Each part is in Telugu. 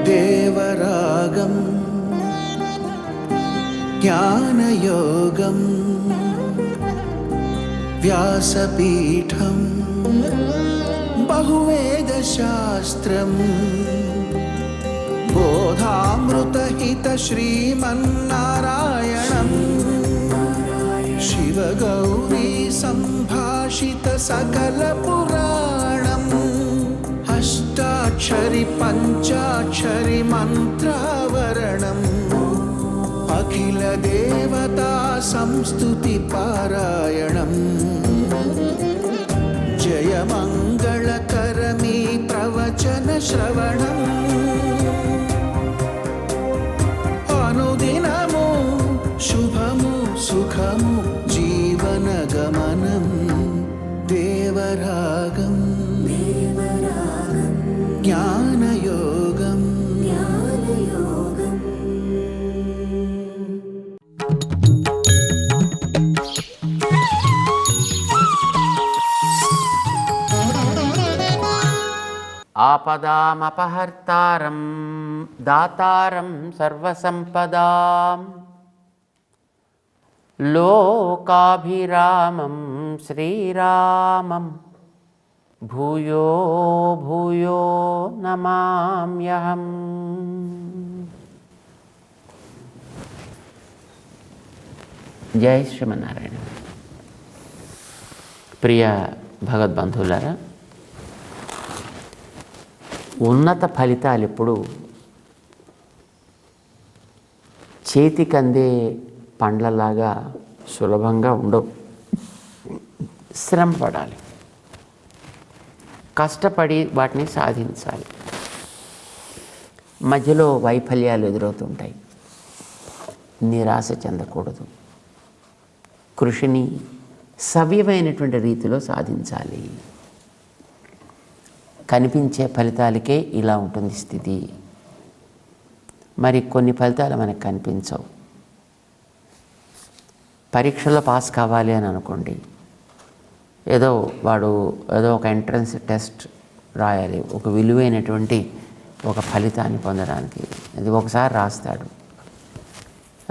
దేవరాగం జ్ఞానయోగం వ్యాసపీఠం బహువేదశాస్త్రం బోధామృతహిత శ్రీమన్నారాయణం శివగౌరీ సంభాషిత సకల పురాణం అష్టాక్షరి పంచాక్షరి మంత్రావరణం అఖిల దేవతా సంస్తుతి పారాయణం జయ మంగళకరమీ ప్రవచన శ్రవణం అనుదినము శుభము సుఖము జీవన గమనం దేవరాగం జ్ఞానయోగం ఆపదామపహర్తారం దాతారం సర్వసంపదాం లోకాభిరామం శ్రీరామం భూయో భూయో నమామ్యహం. జై శ్రీమన్నారాయణ. ప్రియ భగవద్బంధువులారా, ఉన్నత ఫలితాలు ఎప్పుడు చేతికందే పండ్లలాగా సులభంగా ఉండవు. శ్రమ పడాలి, కష్టపడి వాటిని సాధించాలి. మధ్యలో వైఫల్యాలు ఎదురవుతుంటాయి. నిరాశ చెందకూడదు. కృషిని సవ్యమైనటువంటి రీతిలో సాధించాలి. కనిపించే ఫలితాలకే ఇలా ఉంటుంది స్థితి. మరి కొన్ని ఫలితాలు మనకు కనిపించవు. పరీక్షలో పాస్ కావాలి అని అనుకోండి, ఏదో ఒక ఎంట్రన్స్ టెస్ట్ రాయాలి, ఒక విలువైనటువంటి ఒక ఫలితాన్ని పొందడానికి. అది ఒకసారి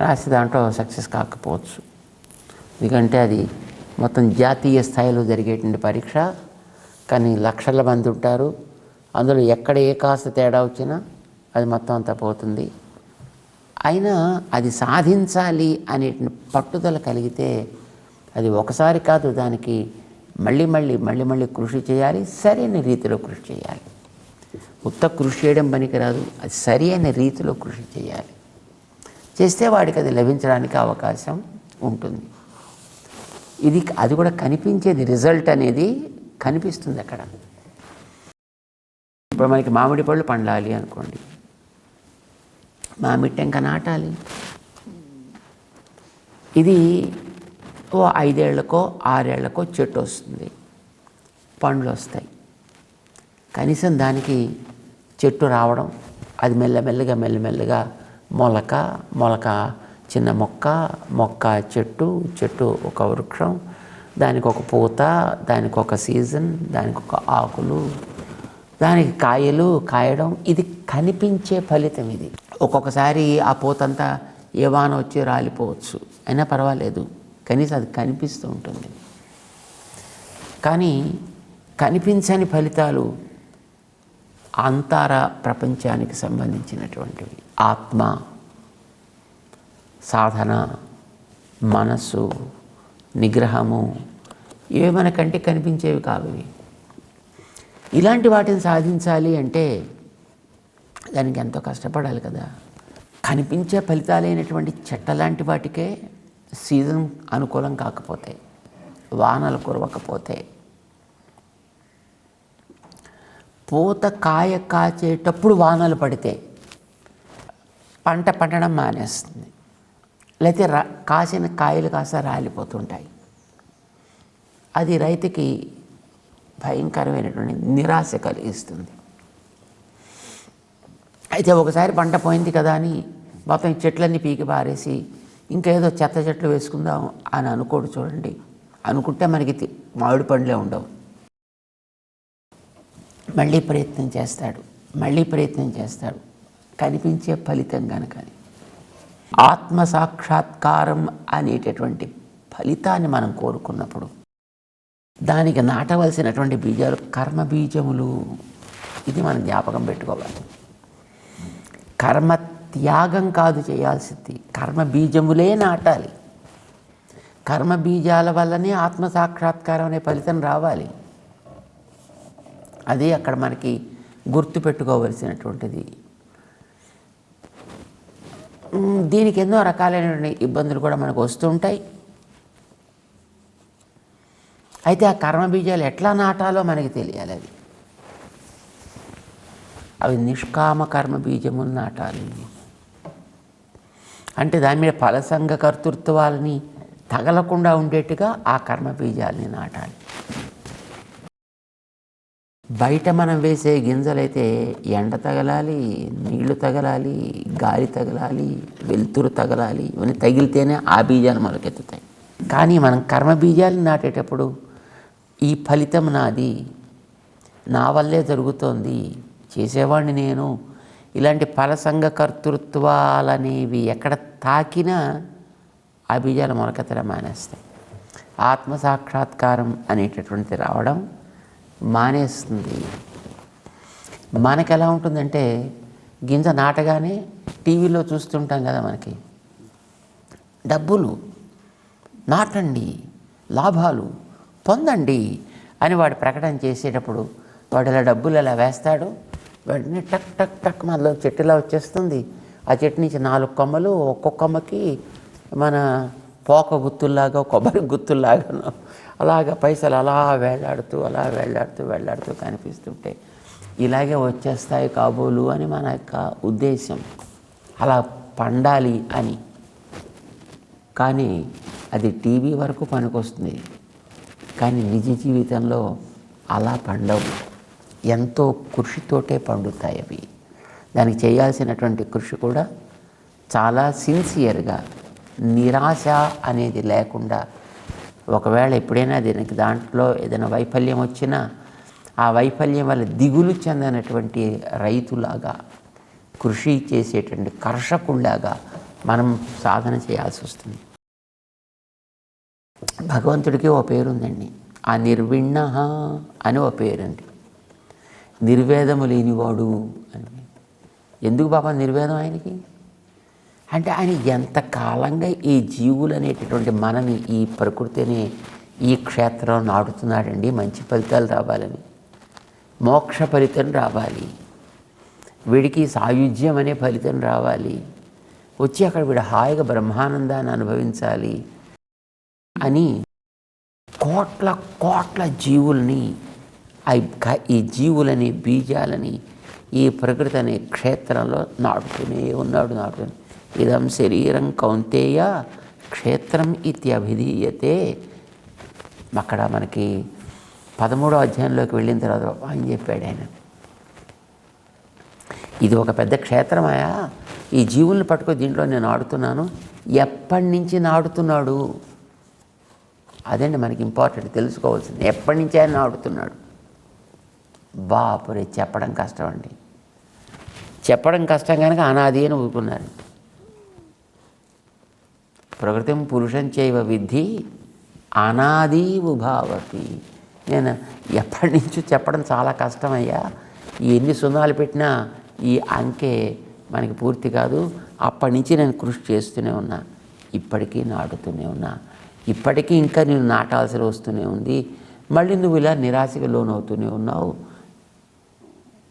రాసి దాంట్లో సక్సెస్ కాకపోవచ్చు. ఎందుకంటే అది మొత్తం జాతీయ స్థాయిలో జరిగేటువంటి పరీక్ష. కానీ లక్షల మంది ఉంటారు. అందులో ఎక్కడ ఏ కాస్త తేడా వచ్చినా అది మొత్తం అంతా పోతుంది. అయినా అది సాధించాలి అనే పట్టుదల కలిగితే అది ఒకసారి కాదు, దానికి మళ్ళీ కృషి చేయాలి. సరైన రీతిలో కృషి చేయాలి. ఉత్త కృషి చేయడం పనికిరాదు, అది సరి అయిన రీతిలో కృషి చేయాలి. చేస్తే వాడికి అది లభించడానికి అవకాశం ఉంటుంది. అది కూడా కనిపించేది, రిజల్ట్ అనేది కనిపిస్తుంది అక్కడ. ఇప్పుడు మనకి మామిడి పళ్ళు పండాలి అనుకోండి, మామిడి టెంక నాటాలి. ఇది 5 ఏళ్లకో 6 ఏళ్లకో చెట్టు వస్తుంది, పండ్లు వస్తాయి. కనీసం దానికి చెట్టు రావడం, అది మెల్లమెల్లగా మొలక చిన్న మొక్క చెట్టు ఒక వృక్షం, దానికి ఒక పూత, దానికి ఒక సీజన్, దానికి ఒక ఆకులు, దానికి కాయలు కాయడం. ఇది కనిపించే ఫలితం. ఇది ఒక్కొక్కసారి ఆ పూతంతా ఏ వాన వచ్చి రాలిపోవచ్చు, అయినా పర్వాలేదు, కనీసం అది కనిపిస్తూ ఉంటుంది. కానీ కనిపించని ఫలితాలు అంతర ప్రపంచానికి సంబంధించినటువంటివి. ఆత్మ, సాధన, మనస్సు, నిగ్రహము, ఇవే మన కంటికి కనిపించేవి కావు. ఇలాంటి వాటిని సాధించాలి అంటే దానికి ఎంతో కష్టపడాలి కదా. కనిపించే ఫలితాలైనటువంటి చెట్ల లాంటి వాటికే సీజన్ అనుకూలం కాకపోతే, వానలు కురవకపోతే, పూత కాయ కాచేటప్పుడు వానలు పడితే పంట పండడం మానేస్తుంది. లేకపోతే కాసిన కాయలు కాస్త రాలిపోతుంటాయి. అది రైతుకి భయంకరమైనటువంటి నిరాశ కలిగిస్తుంది. అయితే ఒకసారి పంట పోయింది కదా అని మొత్తం చెట్లన్నీ పీకి పారేసి ఇంకేదో చెత్త చెట్లు వేసుకుందాం అని అనుకోడు. చూడండి, అనుకుంటే మనకి మామిడి పండ్లే ఉండవు. మళ్ళీ ప్రయత్నం చేస్తాడు, మళ్ళీ ప్రయత్నం చేస్తాడు, కనిపించే ఫలితం కనుక. ఆత్మ సాక్షాత్కారం అనేటటువంటి ఫలితాన్ని మనం కోరుకున్నప్పుడు దానికి నాటవలసినటువంటి బీజాలు కర్మ బీజములు. ఇది మనం జ్ఞాపకం పెట్టుకోవాలి. కర్మ త్యాగం కాదు చేయాల్సింది, కర్మ బీజములే నాటాలి. కర్మ బీజాల వల్లనే ఆత్మ సాక్షాత్కారం అనే ఫలితం రావాలి. అది అక్కడ మనకి గుర్తు పెట్టుకోవలసినటువంటిది. దీనికి ఎన్నో రకాలైనటువంటి ఇబ్బందులు కూడా మనకు వస్తుంటాయి. అయితే ఆ కర్మ బీజాలు ఎట్లా నాటాలో మనకి తెలియాలి. అవి నిష్కామ కర్మ బీజములు నాటాలి. అంటే దాని మీద ఫలసంగ కర్తృత్వాలని తగలకుండా ఉండేట్టుగా ఆ కర్మ బీజాలని నాటాలి. బయట మనం వేసే గింజలైతే ఎండ తగలాలి, నీళ్లు తగలాలి, గాలి తగలాలి, వెలుతురు తగలాలి. ఇవన్నీ తగిలితేనే ఆ బీజాలు మొలకెత్తుతాయి. కానీ మనం కర్మ బీజాలు నాటేటప్పుడు ఈ ఫలితం నాది, నా వల్లే జరుగుతోంది, చేసేవాడిని నేను, ఇలాంటి ఫలసంగ కర్తృత్వాలనేవి ఎక్కడ తాకినా ఆ బీజాలు మొలకెత్తడం మానేస్తాయి. ఆత్మసాక్షాత్కారం అనేటటువంటిది రావడం మానేస్తుంది. మనకు ఎలా ఉంటుందంటే గింజ నాటగానే టీవీలో చూస్తుంటాం కదా, మనకి డబ్బులు నాటండి, లాభాలు పొందండి అని వాడు ప్రకటన చేసేటప్పుడు వాడు ఇలా డబ్బులు ఎలా వేస్తాడు, వెంటనే టక్ టక్ టక్ మనలో చెట్టులా వచ్చేస్తుంది. ఆ చెట్టు నుంచి 4 కొమ్మలు, ఒక్కొక్క కొమ్మకి మన పోక గుత్తుల్లాగా, కొబ్బరి గుత్తుల్లాగా అలాగా పైసలు అలా వేలాడుతూ కనిపిస్తుంటే ఇలాగే వచ్చేస్తాయి కాబోలు అని మన యొక్క ఉద్దేశం, అలా పండాలి అని. కానీ అది టీవీ వరకు పనికొస్తుంది, కానీ నిజ జీవితంలో అలా పండవు. ఎంతో కృషితోటే పండుతాయి అవి. దానికి చేయాల్సినటువంటి కృషి కూడా చాలా సిన్సియర్గా, నిరాశ అనేది లేకుండా. ఒకవేళ ఎప్పుడైనా దీనికి దాంట్లో ఏదైనా వైఫల్యం వచ్చినా ఆ వైఫల్యం వల్ల దిగులు చెందనటువంటి రైతులాగా, కృషి చేసేటువంటి కర్షకుల్లాగా మనం సాధన చేయాల్సి వస్తుంది. భగవంతుడికి ఓ పేరుందండి, ఆ నిర్విణ్ణ అని ఓ పేరండి. నిర్వేదము లేనివాడు అని. ఎందుకు పాపం నిర్వేదం ఆయనకి అంటే, ఆయన ఎంతకాలంగా ఈ జీవులు అనేటటువంటి మనని, ఈ ప్రకృతిని, ఈ క్షేత్రం నాటుతున్నాడండి. మంచి ఫలితాలు రావాలని, మోక్ష ఫలితం రావాలి, వీడికి సాయుధ్యం అనే ఫలితం రావాలి, వచ్చి అక్కడ వీడు హాయిగా బ్రహ్మానందాన్ని అనుభవించాలి అని కోట్ల కోట్ల జీవుల్ని, ఈ జీవులని, బీజాలని ఈ ప్రకృతి అనే క్షేత్రంలో నాటుతూనే ఉన్నాడు. ఇదం శరీరం కౌంతేయ క్షేత్రం ఇత్యభిధీయతే. అక్కడ మనకి 13వ అధ్యాయంలోకి వెళ్ళిన తర్వాత ఆయన చెప్పాడు, ఆయన ఇది ఒక పెద్ద క్షేత్రమాయా, ఈ జీవుల్ని పట్టుకొని దీంట్లో నేను ఆడుతున్నాను. ఎప్పటి నుంచి నాడుతున్నాడు, అదండి మనకి ఇంపార్టెంట్ తెలుసుకోవాల్సింది. ఎప్పటి నుంచి ఆయన ఆడుతున్నాడు. బాపురే, చెప్పడం కష్టం అండి. చెప్పడం కష్టం కనుక అనాది అని ఊరుకున్నారు. ప్రకృతిం పురుషం చైవ విద్ధి అనాది ఉభావతి. నేను ఎప్పటి నుంచో చెప్పడం చాలా కష్టమయ్యా, ఎన్ని సున్నాలు పెట్టినా ఈ అంకె మనకి పూర్తి కాదు. అప్పటి నుంచి నేను కృషి చేస్తూనే ఉన్నా, ఇప్పటికీ నాటుతూనే ఉన్నా, ఇప్పటికీ ఇంకా నేను నాటాల్సి వస్తూనే ఉంది. మళ్ళీ నువ్వు ఇలా నిరాశకు లోనవుతూనే ఉన్నావు.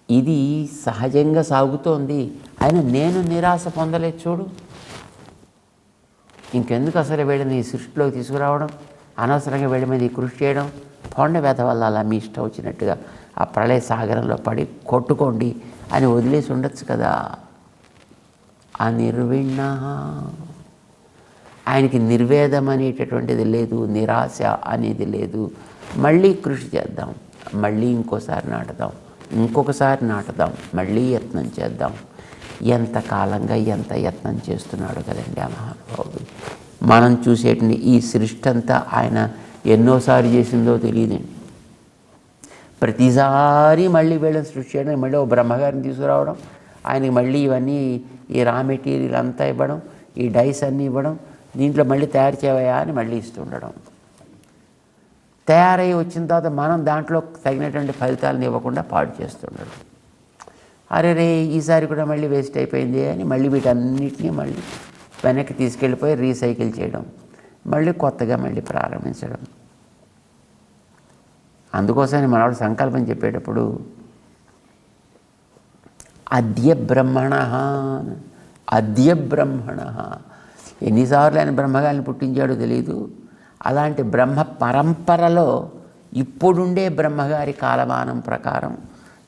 ఇది సహజంగా సాగుతోంది. అయినా నేను నిరాశ పొందలేదు చూడు. ఇంకెందుకు అసలు వీళ్ళని ఈ సృష్టిలోకి తీసుకురావడం, అనవసరంగా వీళ్ళ మీద ఈ కృషి చేయడం. పొండ వ్యధ వల్ల అలా మీ ఇష్టం వచ్చినట్టుగా ఆ ప్రళయ సాగరంలో పడి కొట్టుకోండి అని వదిలేసి ఉండొచ్చు కదా. ఆ నిర్విణ్ణ, ఆయనకి నిర్వేదం అనేటటువంటిది లేదు, నిరాశ అనేది లేదు. మళ్ళీ కృషి చేద్దాం, మళ్ళీ ఇంకోసారి నాటుదాం, ఇంకొకసారి నాటుదాం, మళ్ళీ యత్నం చేద్దాం. ఎంతకాలంగా ఎంత యత్నం చేస్తున్నాడు కదండి ఆ మహానుభావుడు. మనం చూసేటువంటి ఈ సృష్టి అంతా ఆయన ఎన్నోసారి చేసిందో తెలియదండి. ప్రతిసారి మళ్ళీ వీళ్ళని సృష్టి చేయడం, మళ్ళీ ఒక బ్రహ్మగారిని తీసుకురావడం, ఆయనకి మళ్ళీ ఇవన్నీ ఈ రా మెటీరియల్ అంతా ఇవ్వడం, ఈ డైస్ అన్నీ ఇవ్వడం, దీంట్లో మళ్ళీ తయారు చేయవయా అని మళ్ళీ ఇస్తుండడం. తయారై వచ్చిన తర్వాత మనం దాంట్లో తగినటువంటి ఫలితాలను ఇవ్వకుండా పాడు చేస్తుండడం. అరే రే ఈసారి కూడా మళ్ళీ వేస్ట్ అయిపోయింది అని మళ్ళీ వీటన్నిటినీ మళ్ళీ వెనక్కి తీసుకెళ్ళిపోయి రీసైకిల్ చేయడం, మళ్ళీ కొత్తగా మళ్ళీ ప్రారంభించడం. అందుకోసమని మనవాడు సంకల్పం చెప్పేటప్పుడు అద్య బ్రహ్మణ, అద్య బ్రహ్మణ, ఎన్నిసార్లు ఆయన బ్రహ్మగారిని పుట్టించాడో తెలియదు. అలాంటి బ్రహ్మ పరంపరలో ఇప్పుడుండే బ్రహ్మగారి కాలమానం ప్రకారం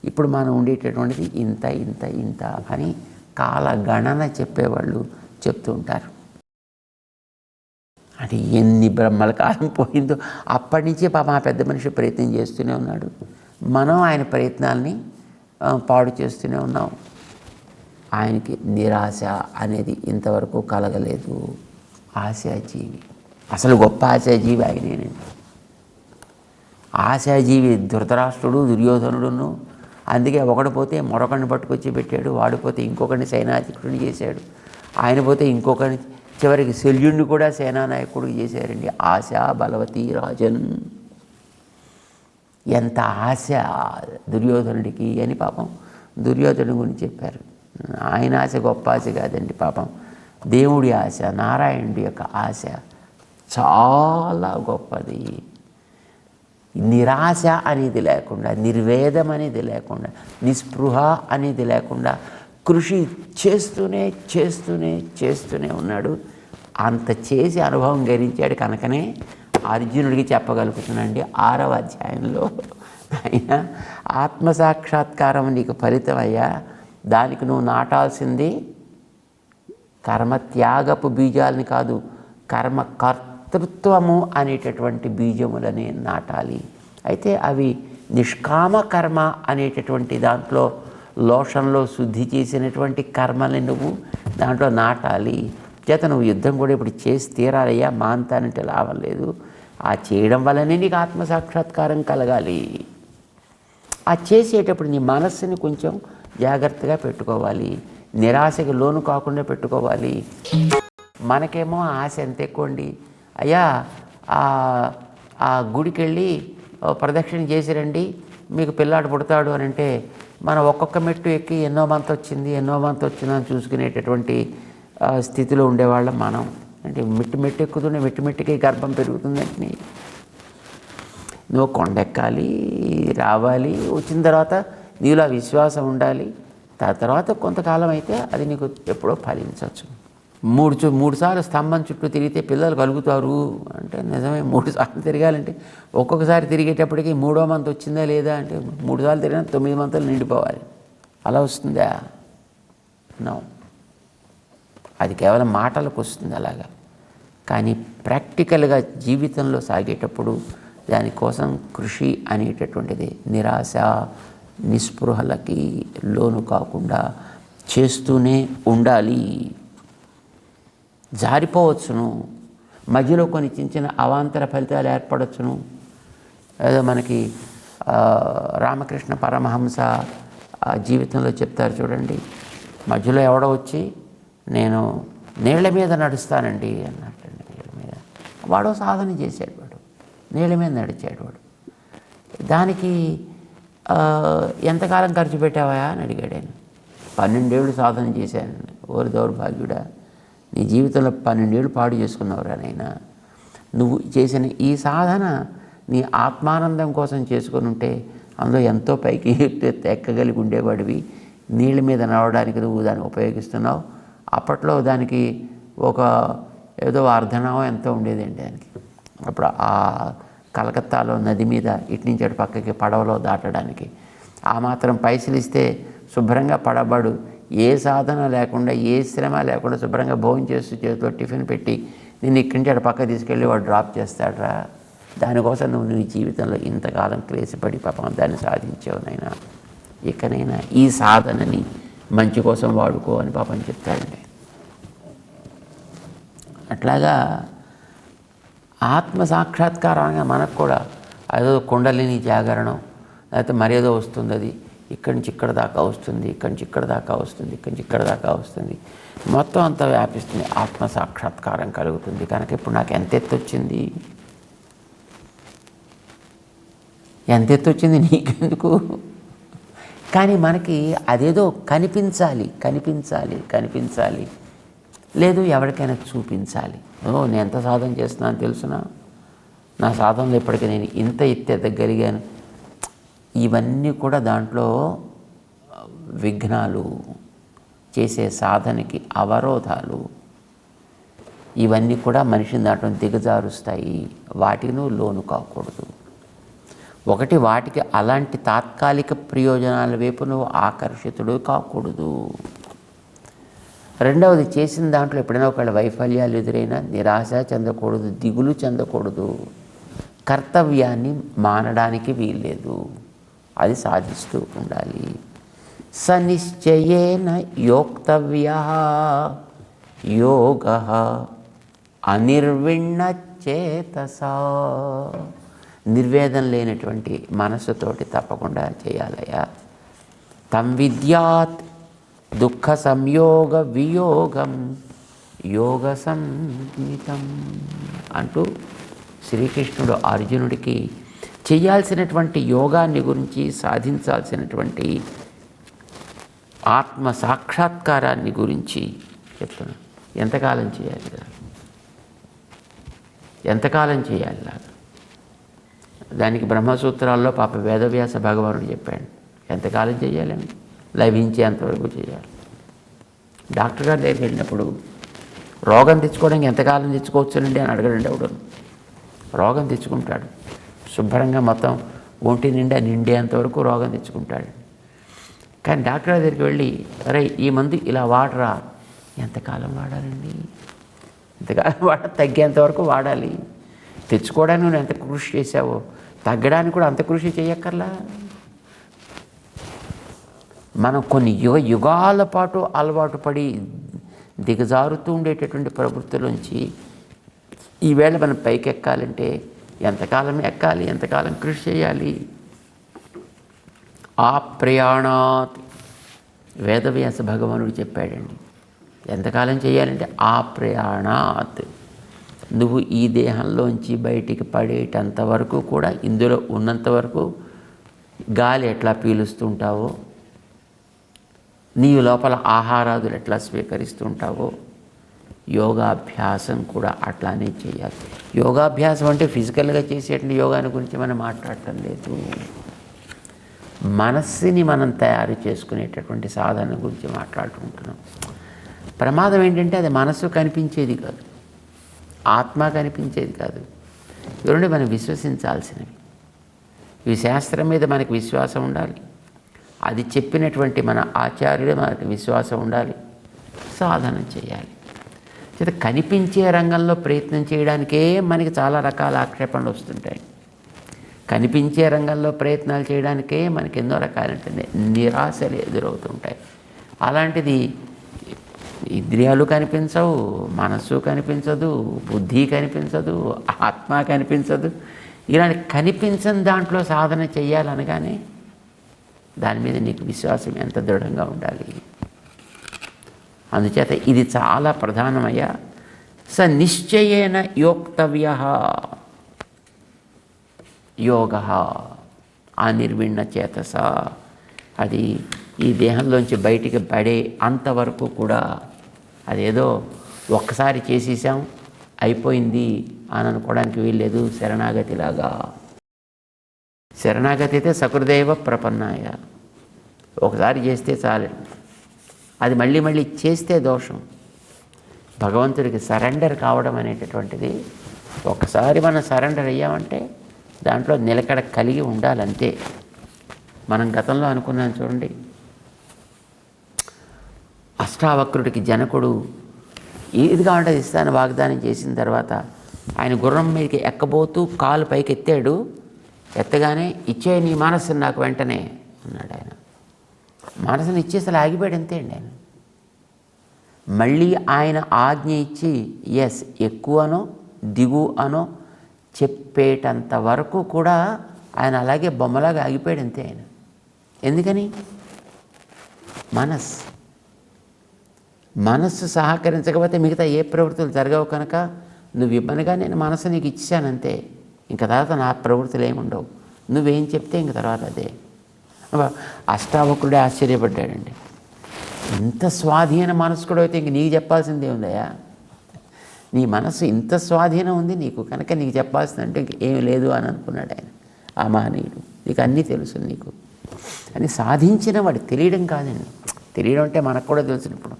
ఇప్పుడు మనం ఉండేటటువంటిది ఇంత ఇంత ఇంత అని కాలగణన చెప్పేవాళ్ళు చెప్తూ ఉంటారు. అంటే ఎన్ని బ్రహ్మల కాలం పోయిందో అప్పటి నుంచే పాప ఆ పెద్ద మనిషి ప్రయత్నం చేస్తూనే ఉన్నాడు. మనం ఆయన ప్రయత్నాల్ని పాడు చేస్తూనే ఉన్నాం. ఆయనకి నిరాశ అనేది ఇంతవరకు కలగలేదు. ఆశాజీవి, అసలు గొప్ప ఆశాజీవి ఆయనేనండి. ఆశాజీవి ధృతరాష్ట్రుడు, దుర్యోధనుడును. అందుకే ఒకడు పోతే మరొకడిని పట్టుకొచ్చి పెట్టాడు, వాడిపోతే ఇంకొకరిని సైనాధికుడిని చేశాడు, ఆయన పోతే ఇంకొకరిని, చివరికి శల్యుడిని కూడా సేనానాయకుడు చేశారండి. ఆశా బలవతి రాజన్. ఎంత ఆశ దుర్యోధనుడికి అని పాపం దుర్యోధనుడి గురించి చెప్పారు. ఆయన ఆశ గొప్ప ఆశ కాదండి, పాపం దేవుడి ఆశ, నారాయణుడి యొక్క ఆశ చాలా గొప్పది. నిరాశ అనేది లేకుండా, నిర్వేదం అనేది లేకుండా, నిస్పృహ అనేది లేకుండా కృషి చేస్తూనే చేస్తూనే చేస్తూనే ఉన్నాడు. అంత చేసి అనుభవం గరించాడు కనుకనే అర్జునుడికి చెప్పగలుగుతున్నాండి 6వ అధ్యాయంలో, ఆయన ఆత్మసాక్షాత్కారం నీకు ఫలితం అయ్యా, దానికి నువ్వు నాటాల్సింది కర్మత్యాగపు బీజాలని కాదు, కర్మకర్తృత్వము అనేటటువంటి బీజములని నాటాలి. అయితే అవి నిష్కామ కర్మ అనేటటువంటి దాంట్లో లోషంలో శుద్ధి చేసినటువంటి కర్మల్ని నువ్వు దాంట్లో నాటాలి. చేత నువ్వు యుద్ధం కూడా ఇప్పుడు చేసి తీరాలయ్యా, మాంతానంటే లాభం లేదు. ఆ చేయడం వల్లనే నీకు ఆత్మసాక్షాత్కారం కలగాలి. ఆ చేసేటప్పుడు నీ మనస్సుని కొంచెం జాగ్రత్తగా పెట్టుకోవాలి, నిరాశకి లోను కాకుండా పెట్టుకోవాలి. మనకేమో ఆశ ఎంత ఎక్కువ అండి, అయ్యా ఆ గుడికి వెళ్ళి ప్రదక్షిణ చేసిరండి మీకు పిల్లాడు పుడతాడు అని అంటే మనం ఒక్కొక్క మెట్టు ఎక్కి ఎన్నో మంత్ వచ్చిందని చూసుకునేటటువంటి స్థితిలో ఉండేవాళ్ళం మనం. అంటే మెట్టు ఎక్కుతుండే మెట్టుకి గర్భం పెరుగుతుందంటే నువ్వు కొండెక్కాలి, రావాలి, వచ్చిన తర్వాత నీలో విశ్వాసం ఉండాలి. తర్వాత కొంతకాలం అయితే అది నీకు ఎప్పుడో ఫలించవచ్చు. మూడు సార్లు స్తంభం చుట్టూ తిరిగితే పిల్లలు కలుగుతారు అంటే నిజమే. 3 సార్లు తిరగాలంటే ఒక్కొక్కసారి తిరిగేటప్పటికి 3వ మంత్ వచ్చిందా లేదా అంటే 3 సార్లు తిరిగినా 9 మంతులు నిండిపోవాలి. అలా వస్తుందా? నో, అది కేవలం మాటలకు వస్తుంది అలాగా. కానీ ప్రాక్టికల్గా జీవితంలో సాగేటప్పుడు దానికోసం కృషి అనేటటువంటిది నిరాశ నిస్పృహలకి లోను కాకుండా చేస్తూనే ఉండాలి. జారిపోవచ్చును, మధ్యలో కొన్ని చిన్న అవాంతర ఫలితాలు ఏర్పడవచ్చును. ఏదో మనకి రామకృష్ణ పరమహంస జీవితంలో చెప్తారు చూడండి, మధ్యలో ఎవడో వచ్చి నేను నీళ్ల మీద నడుస్తానండి అన్నట్టండి. నీళ్ళ మీద వాడో సాధన చేశాడు, వాడు నీళ్ళ మీద నడిచాడు. వాడు దానికి ఎంతకాలం ఖర్చు పెట్టావా అని అడిగాడు ఆయన. 12 ఏళ్ళు సాధన చేశాను. ఓరి దౌర్భాగ్యుడా, నీ జీవితంలో 12 ఏళ్ళు పాడు చేసుకున్నావురా నైనా. నువ్వు చేసిన ఈ సాధన నీ ఆత్మానందం కోసం చేసుకొని ఉంటే అందులో ఎంతో పైకి ఎక్కగలిగి ఉండేవాడివి. నీళ్ళ మీద నడవడానికి నువ్వు దాన్ని ఉపయోగిస్తున్నావు. అప్పట్లో దానికి ఒక ఏదో అర్ధనామం ఎంతో ఉండేదండి దానికి. అప్పుడు ఆ కలకత్తాలో నది మీద ఇటు నుంచి అటు పక్కకి పడవలో దాటడానికి ఆ మాత్రం పైసలు ఇస్తే శుభ్రంగా పడబడు, ఏ సాధన లేకుండా ఏ శ్రమ లేకుండా శుభ్రంగా భోజనం చేస్తూ చేతిలో టిఫిన్ పెట్టి నిన్ను ఇక్కడి నుంచి అటు పక్క తీసుకెళ్ళి వాడు డ్రాప్ చేస్తాడరా. దానికోసం నువ్వు నీ జీవితంలో ఇంతకాలం క్లేశపడి పాపం దాన్ని సాధించావు నైనా. ఇకనైనా ఈ సాధనని మంచి కోసం వాడుకో అని పాపం చెప్తాడండి. అట్లాగా ఆత్మ సాక్షాత్కారంగా మనకు కూడా అదో కుండలిని జాగరణం, లేకపోతే మరేదో వస్తుంది, అది ఇక్కడి నుంచి ఇక్కడ దాకా వస్తుంది, ఇక్కడి నుంచి ఇక్కడ దాకా వస్తుంది, ఇక్కడి నుంచి ఇక్కడ దాకా వస్తుంది, మొత్తం అంతా వ్యాపిస్తుంది, ఆత్మ సాక్షాత్కారం కలుగుతుంది. కనుక ఇప్పుడు నాకు ఎంత ఎత్తు వచ్చింది, ఎంత ఎత్తు వచ్చింది నీకెందుకు? కానీ మనకి అదేదో కనిపించాలి, లేదు ఎవరికైనా చూపించాలి. నేను ఎంత సాధన చేస్తున్నాను తెలుసునా, నా సాధనలో ఇప్పటికీ నేను ఇంత ఎత్తగలిగాను. ఇవన్నీ కూడా దాంట్లో విఘ్నాలు, చేసే సాధనకి అవరోధాలు, ఇవన్నీ కూడా మనిషిని దాంట్లో దిగజారుస్తాయి. వాటికి నువ్వు లోను కాకూడదు. ఒకటి, వాటికి అలాంటి తాత్కాలిక ప్రయోజనాల వైపు నువ్వు ఆకర్షితుడు కాకూడదు. రెండవది, చేసిన దాంట్లో ఎప్పుడైనా ఒకవేళ వైఫల్యాలు ఎదురైనా నిరాశ చెందకూడదు, దిగులు చెందకూడదు. కర్తవ్యాన్ని మానడానికి వీల్లేదు, అది సాధిస్తూ ఉండాలి. సనిశ్చయేన యోక్తవ్యః యోగః అనిర్విణ్ణ చేతసా. నిర్వేదం లేనటువంటి మనస్సుతోటి తప్పకుండా చేయాలయ్యా. తం విద్యాత్ దుఃఖ సంయోగ వియోగం యోగ సంహితం అంటూ శ్రీకృష్ణుడు అర్జునుడికి చేయాల్సినటువంటి యోగాన్ని గురించి, సాధించాల్సినటువంటి ఆత్మ సాక్షాత్కారాన్ని గురించి చెప్తున్నాను. ఎంతకాలం చేయాలి కదా, ఎంతకాలం చేయాలి లాగా. దానికి బ్రహ్మసూత్రాల్లో పాప వేదవ్యాస భగవానుడు చెప్పాడు, ఎంతకాలం చేయాలని, లభించేంతవరకు చేయాలి. డాక్టర్ గారి దగ్గరికి వెళ్ళినప్పుడు రోగం తెచ్చుకోవడానికి ఎంతకాలం తెచ్చుకోవచ్చునండి అని అడగడండి ఎవడు. రోగం తెచ్చుకుంటాడు, శుభ్రంగా మొత్తం ఒంటి నిండా నిండేంతవరకు రోగం తెచ్చుకుంటాడు. కానీ డాక్టర్ దగ్గరికి వెళ్ళి, అరే ఈ మందు ఇలా వాడరా, ఎంతకాలం వాడాలండి, ఎంతకాలం తగ్గేంతవరకు వాడాలి. తెచ్చుకోవడానికి నువ్వు ఎంత కృషి చేసావో తగ్గడానికి కూడా అంత కృషి చేయక్కర్లా. మనం కొన్ని యుగాల పాటు అలవాటు పడి దిగజారుతూ ఉండేటటువంటి ప్రవృత్తిలోంచి ఈవేళ మనం పైకి ఎక్కాలంటే ఎంతకాలం ఎక్కాలి, ఎంతకాలం కృషి చేయాలి. ఆ ప్రయాణాత్ వేదవ్యాస భగవానుడు చెప్పాడండి. ఎంతకాలం చేయాలంటే ఆ ప్రయాణాత్, నువ్వు ఈ దేహంలోంచి బయటికి పడేటంత వరకు కూడా, ఇందులో ఉన్నంత వరకు గాలి ఎట్లా పీలుస్తుంటావో, నీవు లోపల ఆహారాదులు ఎట్లా స్వీకరిస్తుంటావో, యోగాభ్యాసం కూడా అట్లానే చేయాలి. యోగాభ్యాసం అంటే ఫిజికల్గా చేసేటువంటి యోగాని గురించి మనం మాట్లాడటం లేదు. మనస్సుని మనం తయారు చేసుకునేటటువంటి సాధన గురించి మాట్లాడుకుంటున్నాం. ప్రమాదం ఏంటంటే అది మనస్సు కనిపించేది కాదు, ఆత్మ కనిపించేది కాదు. ఇవన్నీ మనం విశ్వసించాల్సినవి. ఈ శాస్త్రం మీద మనకు విశ్వాసం ఉండాలి, అది చెప్పినటువంటి మన ఆచార్యుడు మనకు విశ్వాసం ఉండాలి, సాధన చేయాలి. చేత కనిపించే రంగంలో ప్రయత్నం చేయడానికే మనకి చాలా రకాల ఆక్షేపణలు వస్తుంటాయి. కనిపించే రంగంలో ప్రయత్నాలు చేయడానికే మనకి ఎన్నో రకాలంటే నిరాశలు ఎదురవుతుంటాయి. అలాంటిది ఇంద్రియాలు కనిపించవు, మనస్సు కనిపించదు, బుద్ధి కనిపించదు, ఆత్మ కనిపించదు. ఇలాంటి కనిపించని దాంట్లో సాధన చెయ్యాలనగానే దాని మీద నీకు విశ్వాసం ఎంత దృఢంగా ఉండాలి. అందుచేత ఇది చాలా ప్రధానమయ్యా. స నిశ్చయేన యోక్తవ్యః యోగః అనిర్విణ్ణ చేతస. అది ఈ దేహంలోంచి బయటికి పడే అంతవరకు కూడా అదేదో ఒక్కసారి చేసేసాం అయిపోయింది అని అనుకోవడానికి వీల్లేదు. శరణాగతిలాగా, శరణాగతి అయితే సకృదేవ ప్రపన్నాయ, ఒకసారి చేస్తే చాలు. అది మళ్ళీ మళ్ళీ చేస్తే దోషం. భగవంతుడికి సరెండర్ కావడం అనేటటువంటిది, ఒకసారి మనం సరెండర్ అయ్యామంటే దాంట్లో నిలకడ కలిగి ఉండాలంతే. మనం గతంలో అనుకున్నాం చూడండి, అష్టావక్రుడికి జనకుడు ఏది కావాలంటే అది ఇస్తాను వాగ్దానం చేసిన తర్వాత ఆయన గుర్రం మీదకి ఎక్కబోతూ కాలు పైకి ఎత్తాడు. ఎత్తగానే ఇచ్చే నీ మనస్సును నాకు వెంటనే అన్నాడు ఆయన. మనసును ఇచ్చేసి ఆగిపోయాడు, అంతే అండి ఆయన. మళ్ళీ ఆయన ఆజ్ఞ ఇచ్చి ఎక్కువ అనో దిగు అనో చెప్పేటంత వరకు కూడా ఆయన అలాగే బొమ్మలాగా ఆగిపోయాడు అంతే. ఆయన ఎందుకని? మనస్సు సహకరించకపోతే మిగతా ఏ ప్రవృత్తులు జరగవు కనుక నువ్వు ఇవ్వనుగా నేను మనసు నీకు ఇచ్చానంతే. ఇంక తర్వాత నా ప్రవృత్తులు ఏముండవు. నువ్వేం చెప్తే ఇంక తర్వాత అదే. అష్టావక్రుడే ఆశ్చర్యపడ్డాడండి. ఇంత స్వాధీన మనస్కుడు అయితే ఇంక నీకు చెప్పాల్సిందే ఉందయా. నీ మనసు ఇంత స్వాధీనం ఉంది నీకు కనుక నీకు చెప్పాల్సిందంటే ఇంక ఏం లేదు అని అనుకున్నాడు ఆయన. ఆ మహనీయుడు నీకు అన్నీ తెలుసు నీకు అని సాధించిన వాడు. తెలియడం కాదండి. తెలియడం అంటే మనకు కూడా తెలుసు. ఇప్పుడు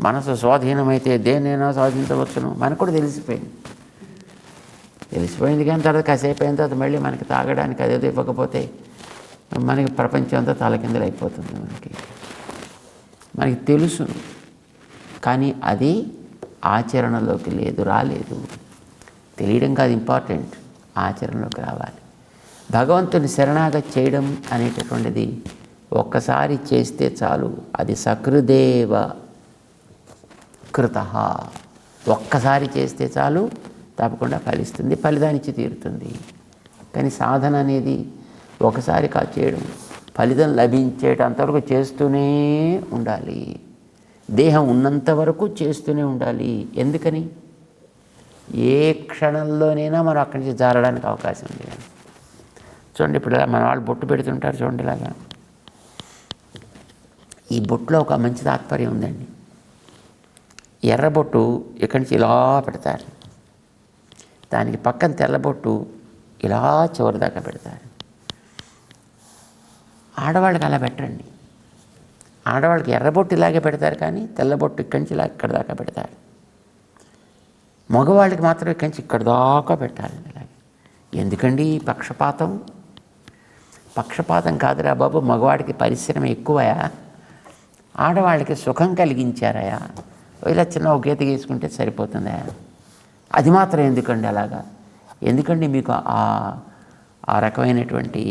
మనసు స్వాధీనమైతే దేన్నైనా సాధించవచ్చును మనకు కూడా తెలిసిపోయింది కానీ తర్వాత కాసేపు అయిన తర్వాత మళ్ళీ మనకి తాగడానికి అదేదో ఇవ్వకపోతే మనకి ప్రపంచం అంతా తలకిందులు అయిపోతుంది. మనకి తెలుసు కానీ అది ఆచరణలోకి రాలేదు. తెలియడం కాదు ఇంపార్టెంట్, ఆచరణలోకి రావాలి. భగవంతుని శరణాగతి చేయడం అనేటటువంటిది ఒక్కసారి చేస్తే చాలు. అది సకృదేవ కృత. ఒక్కసారి చేస్తే చాలు, తప్పకుండా ఫలిస్తుంది, ఫలితాన్నిచ్చి తీరుతుంది. కానీ సాధన అనేది ఒకసారి కాదు చేయడం, ఫలితం లభించేటంతవరకు చేస్తూనే ఉండాలి. దేహం ఉన్నంత వరకు చేస్తూనే ఉండాలి. ఎందుకని? ఏ క్షణంలోనైనా మనం అక్కడి నుంచి జారడానికి అవకాశం ఉంది. చూడండి, ఇప్పుడు మన వాళ్ళు బొట్టు పెడుతుంటారు చూడండి. ఇలాగా ఈ బొట్టులో ఒక మంచి తాత్పర్యం ఉందండి. ఎర్రబొట్టు ఇక్కడి నుంచి ఇలా పెడతారు, దానికి పక్కన తెల్లబొట్టు ఇలా చివరి దాకా పెడతారు. ఆడవాళ్ళకి అలా పెట్టండి. ఆడవాళ్ళకి ఎర్రబొట్టు ఇలాగే పెడతారు కానీ తెల్లబొట్టు ఇక్కడి నుంచి ఇలా ఇక్కడ దాకా పెడతారు. మగవాళ్ళకి మాత్రం ఇక్కడి నుంచి ఇక్కడ దాకా పెట్టాలి. ఇలాగే ఎందుకండి పక్షపాతం? పక్షపాతం కాదురా బాబు, మగవాడికి పరిశ్రమ ఎక్కువయా, ఆడవాళ్ళకి సుఖం కలిగించారయా. ఇలా చిన్న ఒక గీత గీసుకుంటే సరిపోతుందా? అది మాత్రం ఎందుకండి అలాగా? ఎందుకండి మీకు ఆ రకమైనటువంటి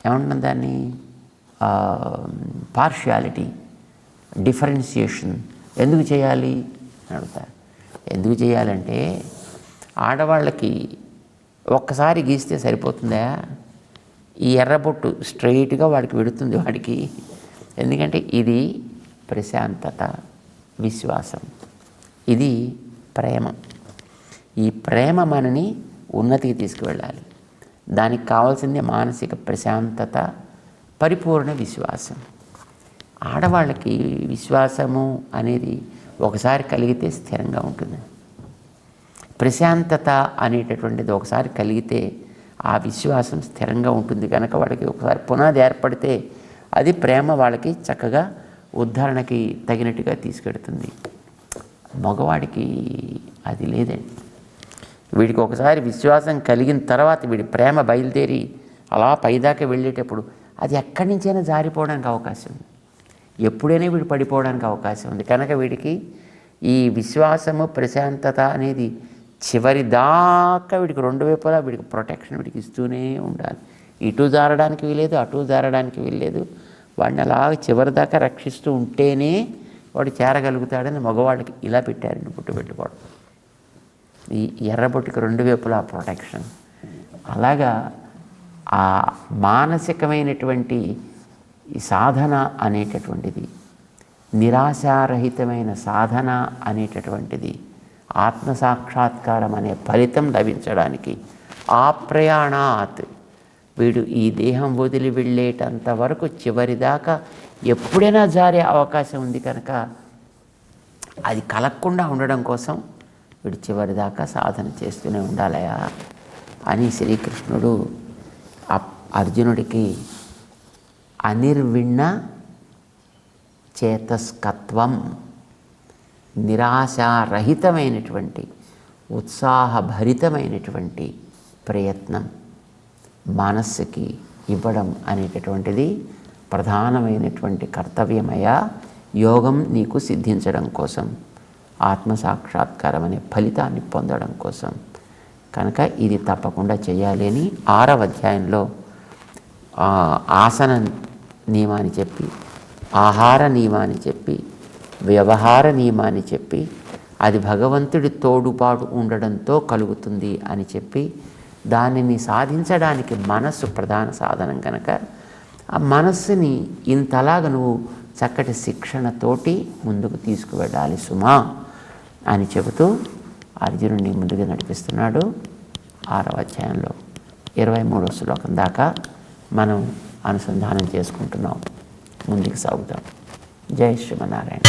ఏమంటుంది దాన్ని పార్షియాలిటీ, డిఫరెన్షియేషన్ ఎందుకు చేయాలి అని అడుగుతారు. ఎందుకు చేయాలంటే ఆడవాళ్ళకి ఒక్కసారి గీస్తే సరిపోతుందా? ఈ ఎర్రబొట్టు స్ట్రైట్గా వాడికి వెడుతుంది వాడికి. ఎందుకంటే ఇది ప్రశాంతత, విశ్వాసం, ఇది ప్రేమ. ఈ ప్రేమ మనని ఉన్నతికి తీసుకువెళ్ళాలి. దానికి కావాల్సింది మానసిక ప్రశాంతత, పరిపూర్ణ విశ్వాసం. ఆడవాళ్ళకి విశ్వాసము అనేది ఒకసారి కలిగితే స్థిరంగా ఉంటుంది. ప్రశాంతత అనేటటువంటిది ఒకసారి కలిగితే ఆ విశ్వాసం స్థిరంగా ఉంటుంది కనుక వాళ్ళకి ఒకసారి పునాది ఏర్పడితే అది ప్రేమ వాళ్ళకి చక్కగా ఉద్ధరణకి తగినట్టుగా తీసుకెడుతుంది. మగవాడికి అది లేదండి. వీడికి ఒకసారి విశ్వాసం కలిగిన తర్వాత వీడి ప్రేమ బయలుదేరి అలా పైదాకా వెళ్ళేటప్పుడు అది ఎక్కడి నుంచైనా జారిపోవడానికి అవకాశం ఉంది. ఎప్పుడైనా వీడు పడిపోవడానికి అవకాశం ఉంది. కనుక వీడికి ఈ విశ్వాసము, ప్రశాంతత అనేది చివరి దాకా వీడికి రెండు వైపులా వీడికి ప్రొటెక్షన్ వీడికి ఇస్తూనే ఉండాలి. ఇటు జారడానికి వీలేదు, అటు జారడానికి వీల్లేదు. వాడిని అలా చివరి దాకా రక్షిస్తూ ఉంటేనే వాడు చేరగలుగుతాడని మగవాళ్ళకి ఇలా పెట్టారండి బొట్టు పెట్టుకోవడం. ఈ ఎర్రబొట్టుకి రెండు వైపులా ప్రొటెక్షన్. అలాగా ఆ మానసికమైనటువంటి ఈ సాధన అనేటటువంటిది, నిరాశారహితమైన సాధన అనేటటువంటిది, ఆత్మసాక్షాత్కారం అనే ఫలితం లభించడానికి ఆ ప్రయాణాత్ వీడు ఈ దేహం వదిలి వెళ్ళేటంత వరకు చివరిదాకా ఎప్పుడైనా జారే అవకాశం ఉంది కనుక అది కలగకుండా ఉండడం కోసం వీడు చివరిదాకా సాధన చేస్తూనే ఉండాలయా అని శ్రీకృష్ణుడు అర్జునుడికి అనిర్విణ చేతస్కత్వం, నిరాశారహితమైనటువంటి ఉత్సాహభరితమైనటువంటి ప్రయత్నం మనస్సుకి ఇవ్వడం అనేటటువంటిది ప్రధానమైనటువంటి కర్తవ్యమయ. యోగం నీకు సిద్ధించడం కోసం, ఆత్మసాక్షాత్కారం అనే ఫలితాన్ని పొందడం కోసం. కనుక ఇది తప్పకుండా చేయాలి అని 6వ అధ్యాయంలో ఆసన నియమాన్ని చెప్పి, ఆహార నియమాన్ని చెప్పి, వ్యవహార నియమాన్ని చెప్పి, అది భగవంతుడి తోడుపాటు ఉండడంతో కలుగుతుంది అని చెప్పి దానిని సాధించడానికి మనస్సు ప్రధాన సాధనం కనుక ఆ మనస్సుని ఇంతలాగా నువ్వు చక్కటి శిక్షణతోటి ముందుకు తీసుకువెళ్ళాలి సుమా అని చెబుతూ అర్జునుడిని ముందుగా నడిపిస్తున్నాడు. 6వ అధ్యాయంలో 23వ శ్లోకం దాకా మనం అనుసంధానం చేసుకుంటున్నాం. ముందుకు సాగుతాం. జై శ్రీమన్నారాయణ.